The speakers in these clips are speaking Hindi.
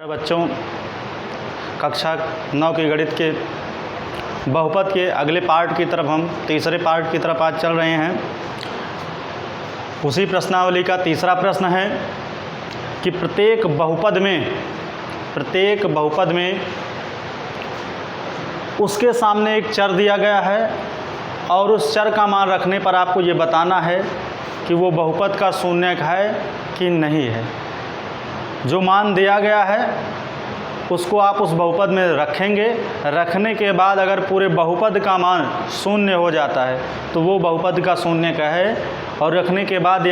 बच्चों, कक्षा 9 की गणित के बहुपद के अगले पार्ट की तरफ हम तीसरे पार्ट की तरफ आज चल रहे हैं। उसी प्रश्नावली का तीसरा प्रश्न है कि प्रत्येक बहुपद में उसके सामने एक चर दिया गया है और उस चर का मान रखने पर आपको ये बताना है कि वो बहुपद का शून्यक है कि नहीं है। जो मान दिया गया है उसको आप उस बहुपद में रखेंगे। रखने के बाद अगर पूरे बहुपद का मान शून्य हो जाता है तो वो बहुपद का शून्यक है, और रखने के बाद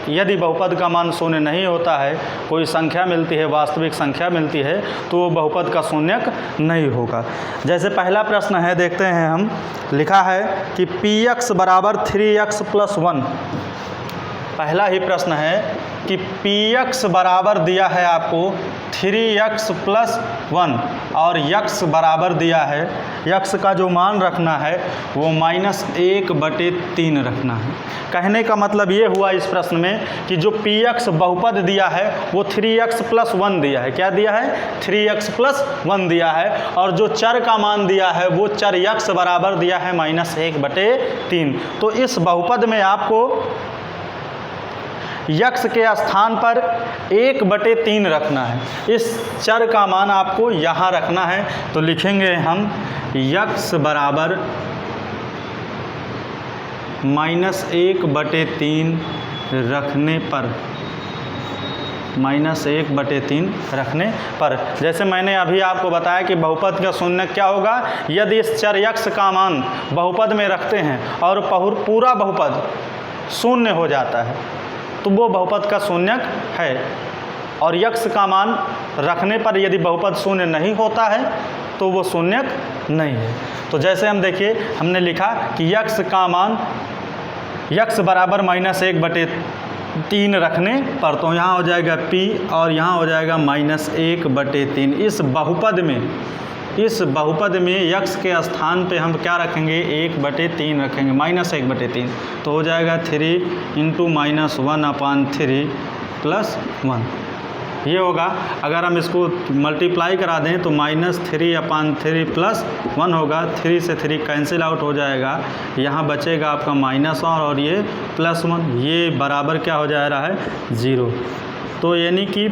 यदि बहुपद का मान शून्य नहीं होता है, कोई संख्या मिलती है, वास्तविक संख्या मिलती है, तो वो बहुपद का शून्यक नहीं होगा। जैसे पहला प्रश्न है, देखते हैं हम। लिखा है कि px बराबर 3x + 1। पहला ही प्रश्न है कि px बराबर दिया है आपको 3x + 1 और x बराबर दिया है, x का जो मान रखना है वो -1/3 रखना है। कहने का मतलब ये हुआ इस प्रश्न में कि जो px बहुपद दिया है वो 3x + 1 दिया है। क्या दिया है? 3x + 1 दिया है। और जो चर का मान दिया है वो चर x बराबर दिया है -1/3। तो इस बहुपद में आपको x के स्थान पर 1/3 रखना है। इस चर का मान आपको यहाँ रखना है। तो लिखेंगे हम x बराबर -1/3 रखने पर, -1/3 रखने पर, जैसे मैंने अभी आपको बताया कि बहुपद का शून्यक क्या होगा। यदि इस चर x का मान बहुपद में रखते हैं और पूरा बहुपद शून्य हो जाता है तो वो बहुपद का शून्यक है। और x का मान रखने पर यदि बहुपद शून्य नहीं होता है तो वो शून्यक नहीं है। तो जैसे हम देखिए, हमने लिखा कि x का मान x बराबर -1/3 रखने पर, तो यहाँ हो जाएगा p और यहाँ हो जाएगा -1/3। इस बहुपद में x के स्थान पे हम क्या रखेंगे? 1/3 रखेंगे, -1/3। तो हो जाएगा 3 × -1/3 + 1। ये होगा। अगर हम इसको मल्टीप्लाई करा दें तो -3/3 + 1 होगा। 3 से 3 कैंसिल आउट हो जाएगा, यहाँ बचेगा आपका -1 और ये +1। ये बराबर क्या हो जा रहा है? 0। तो यानी कि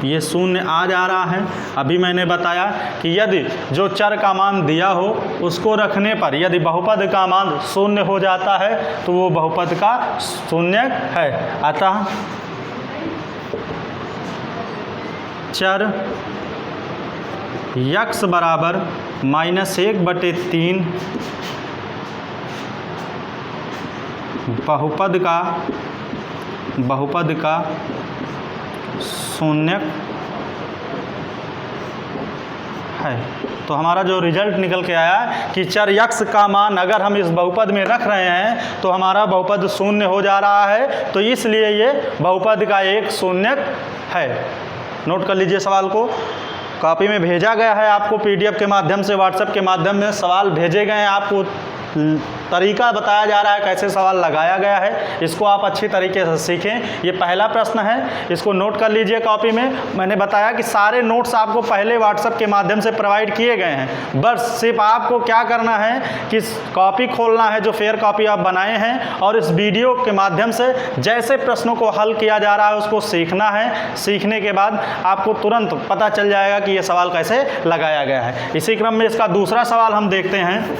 ये शून्य आ जा रहा है। अभी मैंने बताया कि यदि जो चर का मान दिया हो उसको रखने पर यदि बहुपद का मान शून्य हो जाता है तो वो बहुपद का शून्यक है। अतः चर x बराबर -1/3 बहुपद का शून्यक है। तो हमारा जो रिजल्ट निकल के आया कि चर x का मान अगर हम इस बहुपद में रख रहे हैं तो हमारा बहुपद शून्य हो जा रहा है, तो इसलिए ये बहुपद का एक शून्यक है। नोट कर लीजिए सवाल को। कॉपी में भेजा गया है आपको, PDF के माध्यम से, व्हाट्सएप के माध्यम में सवाल भेजे गए हैं। आपको तरीका बताया जा रहा है कैसे सवाल लगाया गया है, इसको आप अच्छी तरीके से सीखें। ये पहला प्रश्न है, इसको नोट कर लीजिए कॉपी में। मैंने बताया कि सारे नोट्स आपको पहले व्हाट्सएप के माध्यम से प्रोवाइड किए गए हैं। बस सिर्फ आपको क्या करना है कि कॉपी खोलना है जो फेयर कॉपी आप बनाए हैं, और इस वीडियो के माध्यम से जैसे प्रश्नों को हल किया जा रहा है उसको सीखना है। सीखने के बाद आपको तुरंत पता चल जाएगा कि ये सवाल कैसे लगाया गया है। इसी क्रम में इसका दूसरा सवाल हम देखते हैं।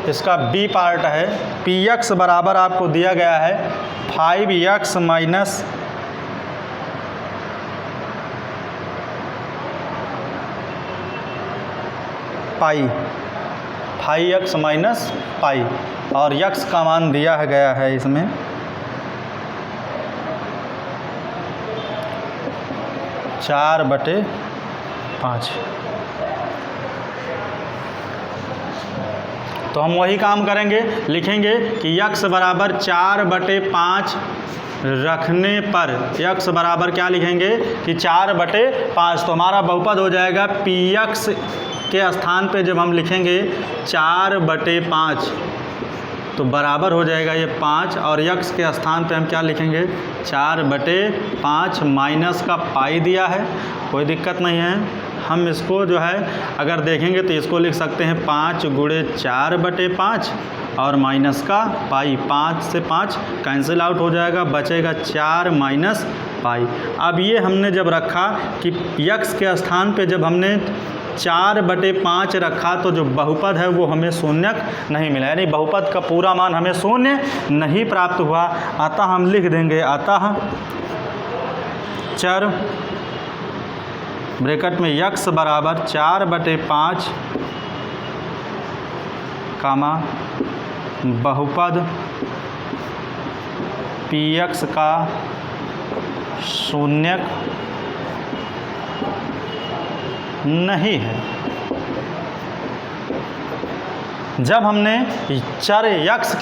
इसका B पार्ट है। px बराबर आपको दिया गया है 5x - 5x - पाई, और x का मान दिया गया है इसमें 4/5। तो हम वही काम करेंगे, लिखेंगे कि x बराबर 4/5 रखने पर यक्स बराबर क्या लिखेंगे कि 4/5। तो हमारा बहुपद हो जाएगा पी यक्स के स्थान पे जब हम लिखेंगे 4/5 तो बराबर हो जाएगा ये 5, और यक्स के स्थान पे हम क्या लिखेंगे 4/5 माइनस का पाई दिया है, कोई दिक्कत नहीं है। हम इसको जो है अगर देखेंगे तो इसको लिख सकते हैं 5 गुणे 4/5 और माइनस का पाई, 5 से 5 कैंसिल आउट हो जाएगा, बचेगा 4 माइनस पाई। अब ये हमने जब रखा कि यक्स के स्थान पे जब हमने 4/5 रखा तो जो बहुपद है वो हमें शून्यक नहीं मिला, यानी बहुपद का पूरा मान हमें शून्य नहीं प्राप्त हुआ। अतः हम लिख देंगे अतः चर ब्रैकेट में यक्स बराबर 4/5 कामा बहुपद पी यक्स का शून्यक नहीं है। जब हमने चर यक्स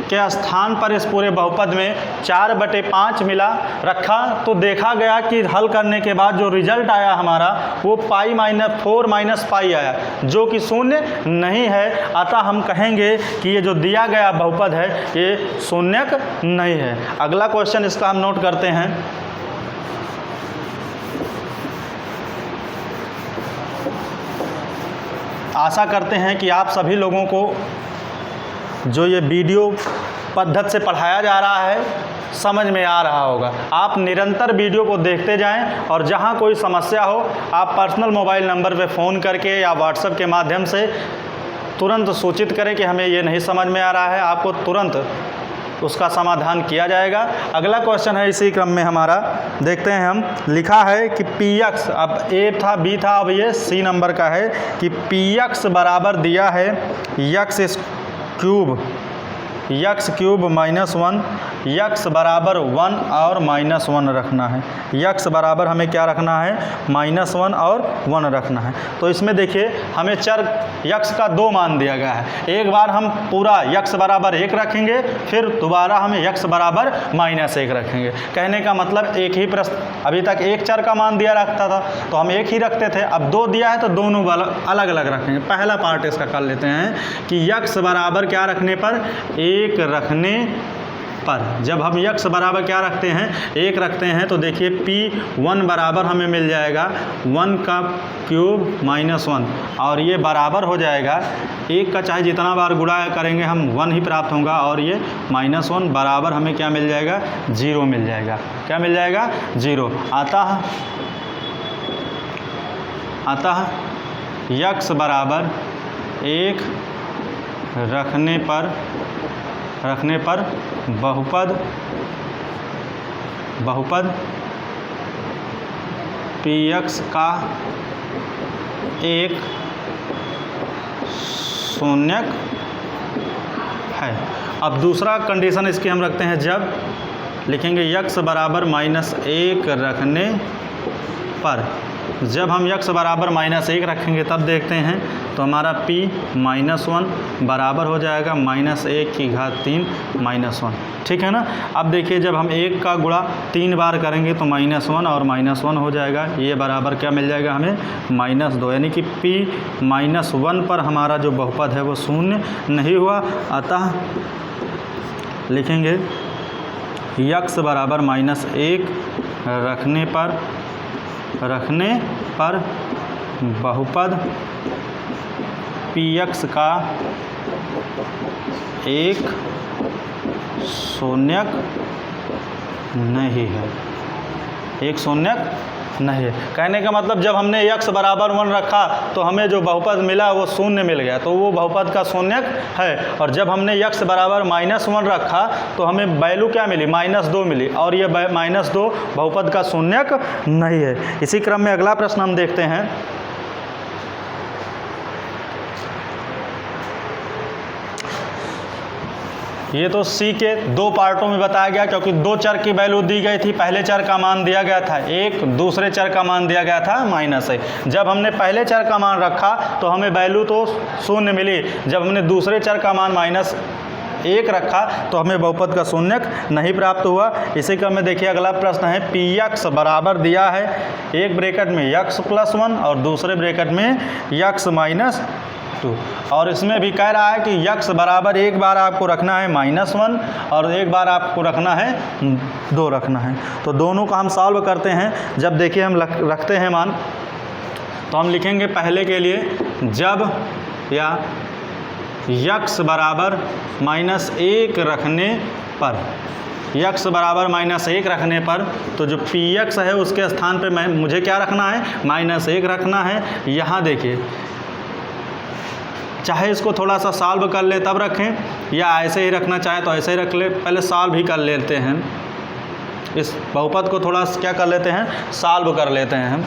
के स्थान पर इस पूरे बहुपद में 4/5 मिला रखा तो देखा गया कि हल करने के बाद जो रिजल्ट आया हमारा वो -4 माइनस पाई आया, जो कि शून्य नहीं है। अतः हम कहेंगे कि ये जो दिया गया बहुपद है ये शून्यक नहीं है। अगला क्वेश्चन इसका हम नोट करते हैं। आशा करते हैं कि आप सभी लोगों को जो ये वीडियो पद्धति से पढ़ाया जा रहा है समझ में आ रहा होगा। आप निरंतर वीडियो को देखते जाएं और जहां कोई समस्या हो आप पर्सनल मोबाइल नंबर पे फ़ोन करके या व्हाट्सएप के माध्यम से तुरंत सूचित करें कि हमें ये नहीं समझ में आ रहा है, आपको तुरंत उसका समाधान किया जाएगा। अगला क्वेश्चन है इसी क्रम में हमारा, देखते हैं हम। लिखा है कि पी एक्स, अब ए था बी था, अब ये सी नंबर का है कि पी एक्स बराबर दिया है यक्स क्यूब -1, यक्स बराबर 1 और -1 रखना है। यक्स बराबर हमें क्या रखना है -1 और 1 रखना है। तो इसमें देखिए हमें चर यक्स का 2 मान दिया गया है। एक बार हम पूरा यक्स बराबर 1 रखेंगे, फिर दोबारा हमें यक्स बराबर -1 रखेंगे। कहने का मतलब एक ही प्रश्न, अभी तक एक चर का मान दिया रखता था तो हम एक ही रखते थे, अब 2 दिया है तो दोनों अलग अलग रखेंगे। पहला पार्ट इसका कर लेते हैं कि यक्स बराबर क्या रखने पर 1 रखने पर। जब हम यक्स बराबर क्या रखते हैं 1 रखते हैं तो देखिए P1 बराबर हमें मिल जाएगा 1 का क्यूब -1 और ये बराबर हो जाएगा 1 का चाहे जितना बार गुणा करेंगे हम 1 ही प्राप्त होगा, और ये -1 बराबर हमें क्या मिल जाएगा 0 मिल जाएगा। क्या मिल जाएगा 0। अतः यक्स बराबर 1 रखने पर बहुपद पी एक्स का एक शून्यक है। अब दूसरा कंडीशन इसकी हम रखते हैं, जब लिखेंगे यक्स बराबर -1 रखने पर। जब हम यक्स बराबर -1 रखेंगे तब देखते हैं तो हमारा P -1 बराबर हो जाएगा -1 की घात 3 -1। ठीक है ना। अब देखिए जब हम 1 का गुणा 3 बार करेंगे तो -1 और -1 हो जाएगा, ये बराबर क्या मिल जाएगा हमें -2, यानी कि P -1 पर हमारा जो बहुपद है वो शून्य नहीं हुआ। अतः लिखेंगे यक्स बराबर -1 रखने पर बहुपद पी एक्स का एक शून्यक नहीं है, एक शून्यक नहीं है। कहने का मतलब जब हमने यक्स बराबर 1 रखा तो हमें जो बहुपद मिला वो शून्य मिल गया, तो वो बहुपद का शून्यक है। और जब हमने यक्स बराबर -1 रखा तो हमें वैल्यू क्या मिली -2 मिली, और ये -2 बहुपद का शून्यक नहीं है। इसी क्रम में अगला प्रश्न हम देखते हैं। ये तो सी के 2 पार्टों में बताया गया, क्योंकि 2 चर की वैल्यू दी गई थी। पहले चर का मान दिया गया था 1, दूसरे चर का मान दिया गया था -1। जब हमने पहले चर का मान रखा तो हमें वैल्यू तो शून्य मिली। जब हमने दूसरे चर का मान 1 रखा तो हमें बहुपद का शून्यक नहीं प्राप्त हुआ। इसी क्रम में देखिए अगला प्रश्न है पी एक्स बराबर दिया है एक ब्रैकेट में x + 1 और दूसरे ब्रैकेट में x - 2, और इसमें भी कह रहा है कि x बराबर एक बार आपको रखना है -1 और एक बार आपको रखना है 2 रखना है। तो दोनों का हम सॉल्व करते हैं। जब देखिए हम रखते हैं मान, तो हम लिखेंगे पहले के लिए जब या x बराबर -1 रखने पर, x बराबर -1 रखने पर, तो जो px है उसके स्थान पे मुझे क्या रखना है, -1 रखना है। यहाँ देखिए चाहे इसको थोड़ा सा सॉल्व कर ले तब रखें, या ऐसे ही रखना चाहे तो ऐसे ही रख ले। पहले सॉल्व ही कर लेते हैं, इस बहुपद को थोड़ा क्या कर लेते हैं, सॉल्व कर लेते हैं हम।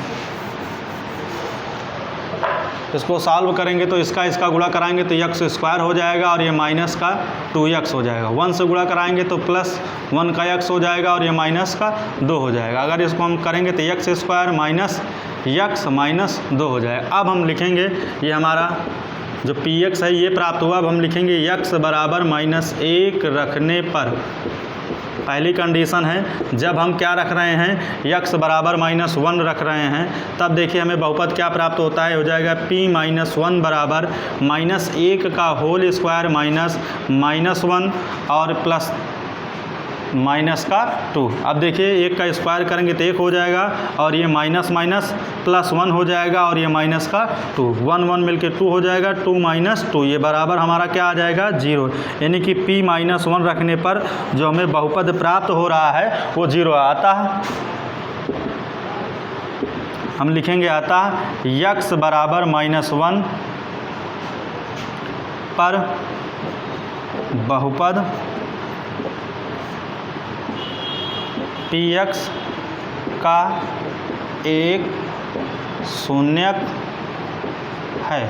इसको सॉल्व करेंगे तो इसका गुणा कराएंगे तो x² हो जाएगा और ये माइनस का 2x हो जाएगा। 1 से गुणा कराएंगे तो +1 का x हो जाएगा और ये माइनस का 2 हो जाएगा। अगर इसको हम करेंगे तो x² - x - 2 हो जाएगा। अब हम लिखेंगे, ये हमारा जो px है ये प्राप्त हुआ। अब हम लिखेंगे x बराबर -1 रखने पर, पहली कंडीशन है जब हम क्या रख रहे हैं, x बराबर -1 रख रहे हैं, तब देखिए हमें बहुपद क्या प्राप्त होता है, हो जाएगा p - 1 बराबर -1 का होल स्क्वायर -1 और प्लस माइनस का 2। अब देखिए 1 का स्क्वायर करेंगे तो 1 हो जाएगा और ये माइनस +1 हो जाएगा और ये माइनस का 2, 1 1 मिलके 2 हो जाएगा, 2 - 2, ये बराबर हमारा क्या आ जाएगा, 0। यानी कि p - 1 रखने पर जो हमें बहुपद प्राप्त हो रहा है वो 0 आता है। हम लिखेंगे आता x बराबर -1 पर बहुपद px का एक शून्यक है।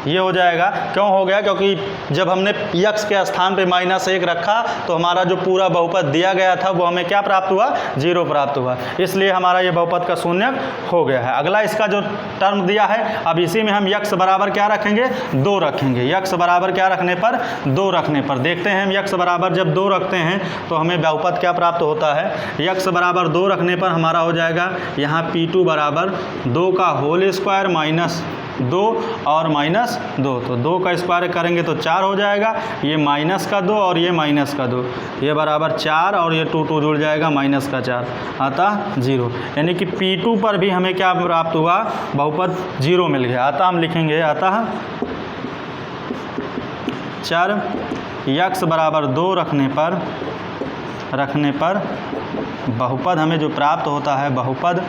ये हो जाएगा, क्यों हो गया, क्योंकि जब हमने x के स्थान पे -1 रखा तो हमारा जो पूरा बहुपद दिया गया था वो हमें क्या प्राप्त हुआ, 0 प्राप्त हुआ। इसलिए हमारा ये बहुपद का शून्यक हो गया है। अगला इसका जो टर्म दिया है, अब इसी में हम x बराबर क्या रखेंगे, 2 रखेंगे। x बराबर क्या रखने पर, 2 रखने पर। देखते हैं हम x बराबर जब 2 रखते हैं तो हमें बहुपद क्या प्राप्त होता है। x बराबर 2 रखने पर हमारा हो जाएगा यहाँ p2 बराबर 2 का होल स्क्वायर -2 और -2, तो 2 का स्क्वायर करेंगे तो 4 हो जाएगा, ये माइनस का 2 और ये माइनस का 2, ये बराबर 4 और ये 2 जुड़ जाएगा -4, अतः 0। यानी कि P2 पर भी हमें क्या प्राप्त हुआ, बहुपद 0 मिल गया। अतः हम लिखेंगे अतः चर x बराबर 2 रखने पर बहुपद हमें जो प्राप्त होता है, बहुपद